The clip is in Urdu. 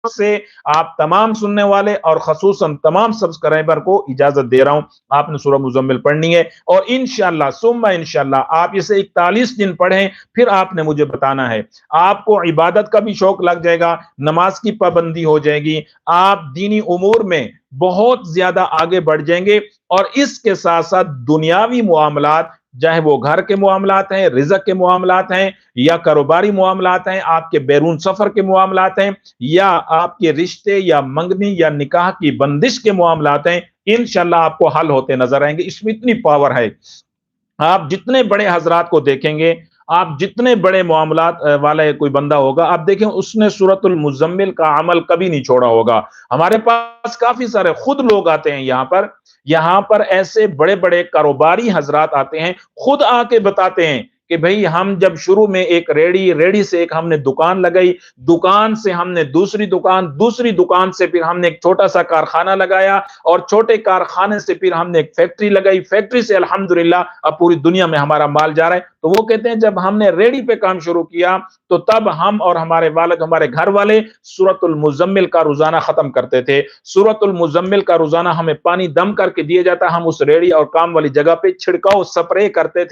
سے آپ تمام سننے والے اور خصوصاً تمام سبسکرائبر کو اجازت دے رہا ہوں، آپ نے سورہ مزمل پڑھنی ہے اور انشاءاللہ ثم انشاءاللہ آپ اسے 41 دن پڑھیں، پھر آپ نے مجھے بتانا ہے۔ آپ کو عبادت کا بھی شوق لگ جائے گا، نماز کی پابندی ہو جائے گی، آپ دینی امور میں بہت زیادہ آگے بڑھ جائیں گے، اور اس کے ساتھ ساتھ دنیاوی معاملات، چاہے وہ گھر کے معاملات ہیں، رزق کے معاملات ہیں، یا کاروباری معاملات ہیں، آپ کے بیرون سفر کے معاملات ہیں، یا آپ کے رشتے یا منگنی یا نکاح کی بندش کے معاملات ہیں، انشاءاللہ آپ کو حل ہوتے نظر آئیں گے۔ اس میں اتنی پاور ہے، آپ جتنے بڑے حضرات کو دیکھیں گے، آپ جتنے بڑے معاملات والا کوئی بندہ ہوگا، آپ دیکھیں اس نے سورۃ المزمل کا عمل کبھی نہیں چھوڑا ہوگا۔ ہمارے پاس کافی سارے خود لوگ آتے ہیں یہاں پر ایسے بڑے بڑے کاروباری حضرات آتے ہیں، خود آ کے بتاتے ہیں کہ بھئی ہم جب شروع میں ایک ریڑی سے ایک ہم نے دکان لگائی، دکان سے ہم نے دوسری دکان سے پھر ہم نے ایک چھوٹا سا کارخانہ لگایا، اور چھوٹے کارخانے سے پھر ہم نے ایک فیکٹری لگائی، فیکٹری سے الحمدللہ اب پوری دنیا میں ہمارا مال جا رہا ہے۔ تو وہ کہتے ہیں جب ہم نے ریڑی پہ کام شروع کیا تو تب ہم اور ہمارے والد، ہمارے گھر والے سورۃ المزمل کا روزانہ ختم کرتے تھے۔ سورۃ المزمل کا روزانہ ہمیں پانی دم کر کے دیا جاتا، ہم اس ریڑی اور کام والی جگہ پہ چھڑکاؤ سپرے کرتے تھے۔